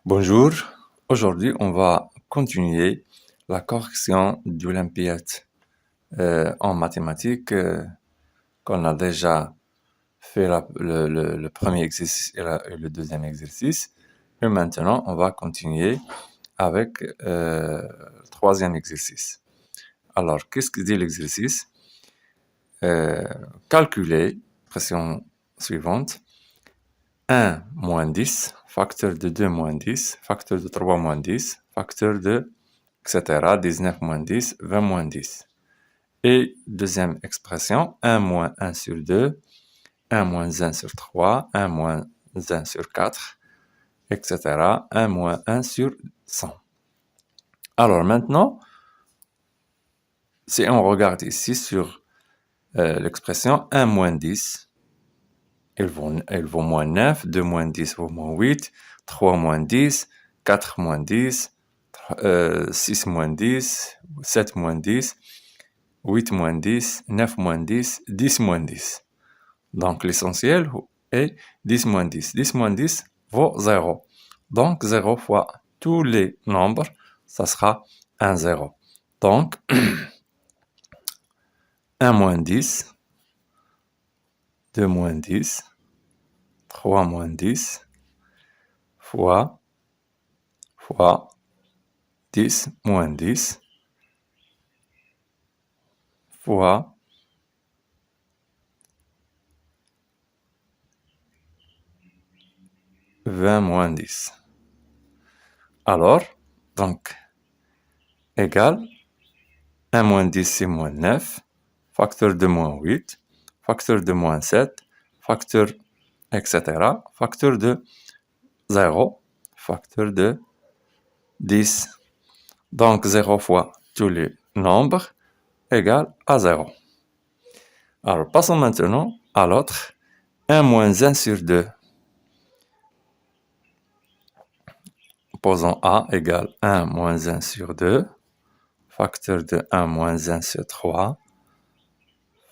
Bonjour, aujourd'hui on va continuer la correction d'Olympiade en mathématiques qu'on a déjà fait le premier exercice et le deuxième exercice. Et maintenant on va continuer avec le troisième exercice. Alors, qu'est-ce que dit l'exercice? Calculer, pression suivante, 1 moins 10, facteur de 2 moins 10, facteur de 3 moins 10, facteur de, etc., 19 moins 10, 20 moins 10. Et deuxième expression, 1 moins 1 sur 2, 1 moins 1 sur 3, 1 moins 1 sur 4, etc., 1 moins 1 sur 100. Alors maintenant, si on regarde ici sur l'expression 1 moins 10, elle vaut moins 9, 2 moins 10 vaut moins 8, 3 moins 10, 4 moins 10, 6 moins 10, 7 moins 10, 8 moins 10, 9 moins 10, 10 moins 10. Donc l'essentiel est 10 moins 10. 10 moins 10 vaut 0. Donc 0 fois tous les nombres, ça sera un 0. Donc 1 moins 10, 2 moins 10, 3 moins 10, fois 10 moins 10, fois 20 moins 10. Alors, donc, égal, 1 moins 10 c'est moins 9, facteur de moins 8, facteur de moins 7, facteur, etc., facteur de 0, facteur de 10. Donc 0 fois tous les nombres égale à 0. Alors, passons maintenant à l'autre. 1 moins 1 sur 2. Posons A égale 1 moins 1 sur 2. Facteur de 1 moins 1 sur 3.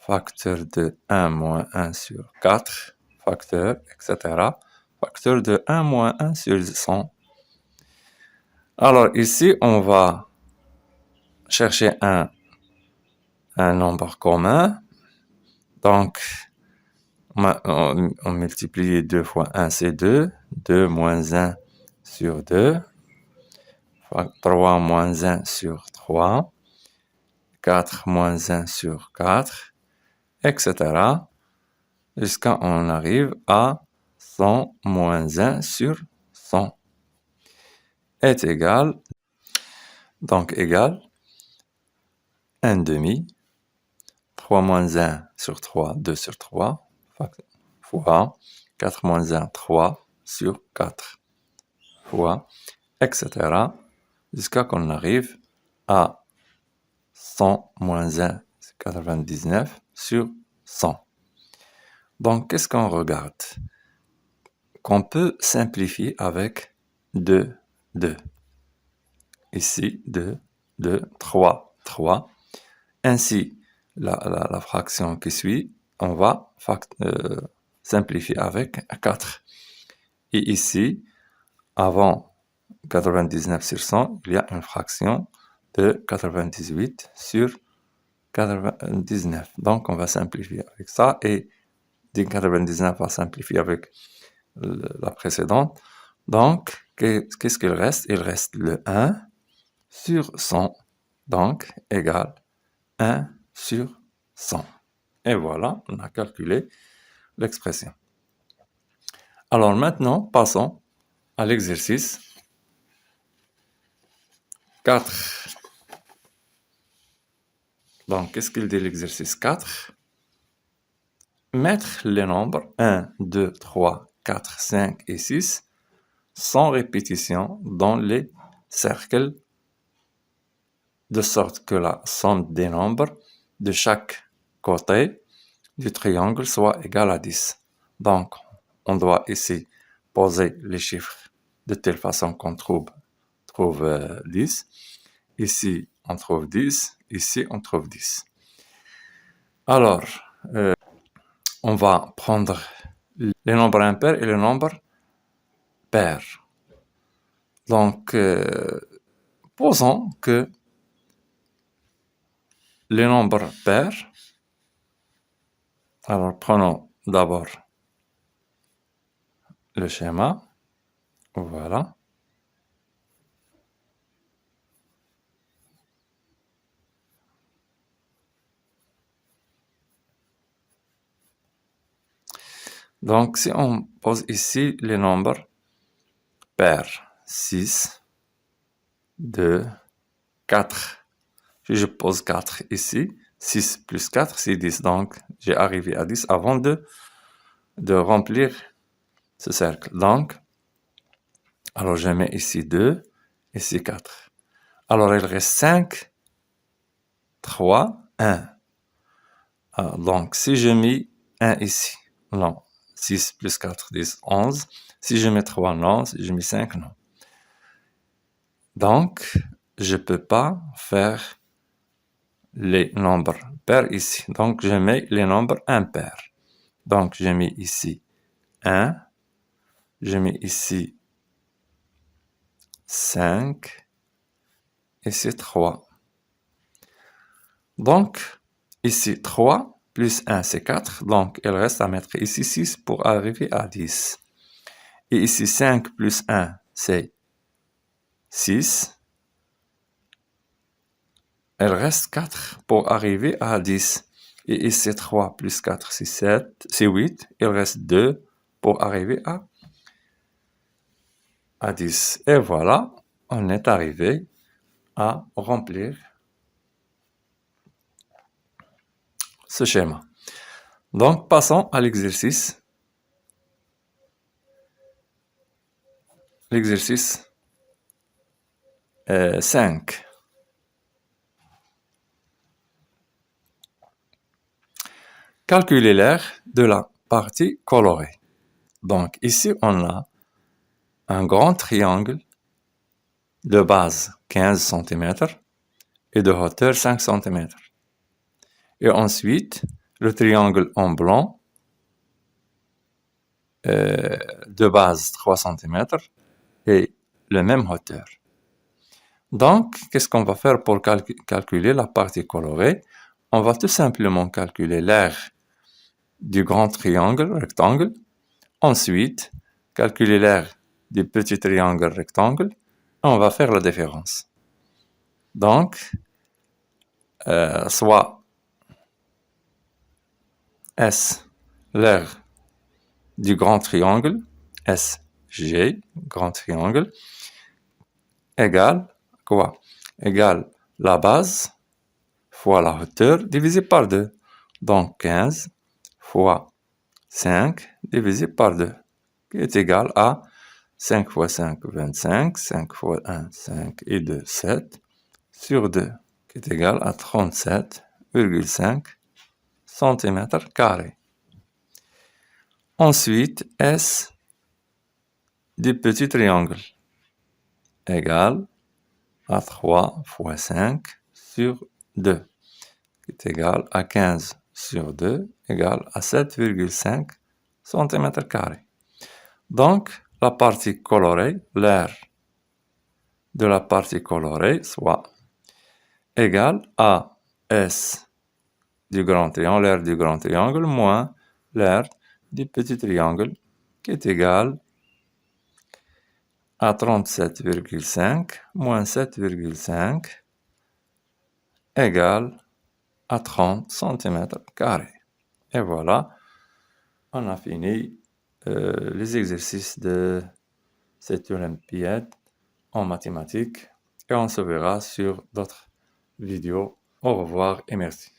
Facteur de 1 moins 1 sur 4. Facteur, etc. Facteur de 1 moins 1 sur 100. Alors ici, on va chercher un nombre commun. Donc, on multiplie 2 fois 1, c'est 2. 2 moins 1 sur 2. 3 moins 1 sur 3. 4 moins 1 sur 4, etc. Jusqu'à on arrive à 100 moins 1 sur 100 est égal, donc égal 1 demi, 3 moins 1 sur 3, 2 sur 3, fois 4 moins 1, 3 sur 4, fois, etc. Jusqu'à qu'on arrive à 100 moins 1, c'est 99 sur 100. Donc, qu'est-ce qu'on regarde? Qu'on peut simplifier avec 2, 2. Ici, 2, 2, 3, 3. Ainsi, la fraction qui suit, on va simplifier avec 4. Et ici, avant 99 sur 100, il y a une fraction de 98 sur 99. Donc, on va simplifier avec ça. Et 99 va simplifier avec la précédente. Donc, qu'est-ce qu'il reste? Il reste le 1 sur 100. Donc, égale 1 sur 100. Et voilà, on a calculé l'expression. Alors maintenant, passons à l'exercice 4. Donc, qu'est-ce qu'il dit l'exercice 4? Mettre les nombres 1, 2, 3, 4, 5 et 6 sans répétition dans les cercles de sorte que la somme des nombres de chaque côté du triangle soit égale à 10. Donc, on doit ici poser les chiffres de telle façon qu'on trouve 10. Ici, on trouve 10. Ici, on trouve 10. Alors, on va prendre les nombres impairs et les nombres pairs. Donc, posons que les nombres pairs, alors prenons d'abord le schéma, voilà. Donc, si on pose ici les nombres pairs, 6, 2, 4. Si je pose 4 ici, 6 plus 4, c'est 10. Donc, j'ai arrivé à 10 avant de remplir ce cercle. Donc, alors je mets ici 2, ici 4. Alors, il reste 5, 3, 1. Ah, donc, si je mets 1 ici, non. 6 plus 4, 10, 11. Si je mets 3, non. Si je mets 5, non. Donc, je ne peux pas faire les nombres pairs ici. Donc, je mets les nombres impairs. Donc, je mets ici 1. Je mets ici 5. Ici 3. Donc, ici 3 plus 1, c'est 4. Donc, il reste à mettre ici 6 pour arriver à 10. Et ici 5 plus 1, c'est 6. Il reste 4 pour arriver à 10. Et ici 3 plus 4, c'est 7, c'est 8. Il reste 2 pour arriver à 10. Et voilà, on est arrivé à remplir ce schéma. Donc, passons à l'exercice. L'exercice 5. Calculer l'aire de la partie colorée. Donc, ici, on a un grand triangle de base 15 cm et de hauteur 5 cm. Et ensuite, le triangle en blanc de base 3 cm et la même hauteur. Donc, qu'est-ce qu'on va faire pour calculer la partie colorée? On va tout simplement calculer l'aire du grand triangle rectangle. Ensuite, calculer l'aire du petit triangle rectangle. Et on va faire la différence. Donc, soit S, l'aire du grand triangle, SG, grand triangle, égale quoi? Égale la base fois la hauteur divisé par 2. Donc 15 fois 5 divisé par 2, qui est égal à 5 fois 5, 25, 5 fois 1, 5 et 2, 7, sur 2, qui est égal à 37,5 cm². Ensuite, S du petit triangle égale à 3 fois 5 sur 2, qui est égal à 15 sur 2, égale à 7,5 cm². Donc, la partie colorée, l'aire de la partie colorée, soit égale à S du grand triangle, l'aire du grand triangle, moins l'aire du petit triangle, qui est égal à 37,5 moins 7,5 égale à 30 cm². Et voilà, on a fini les exercices de cette olympiade en mathématiques et on se verra sur d'autres vidéos. Au revoir et merci.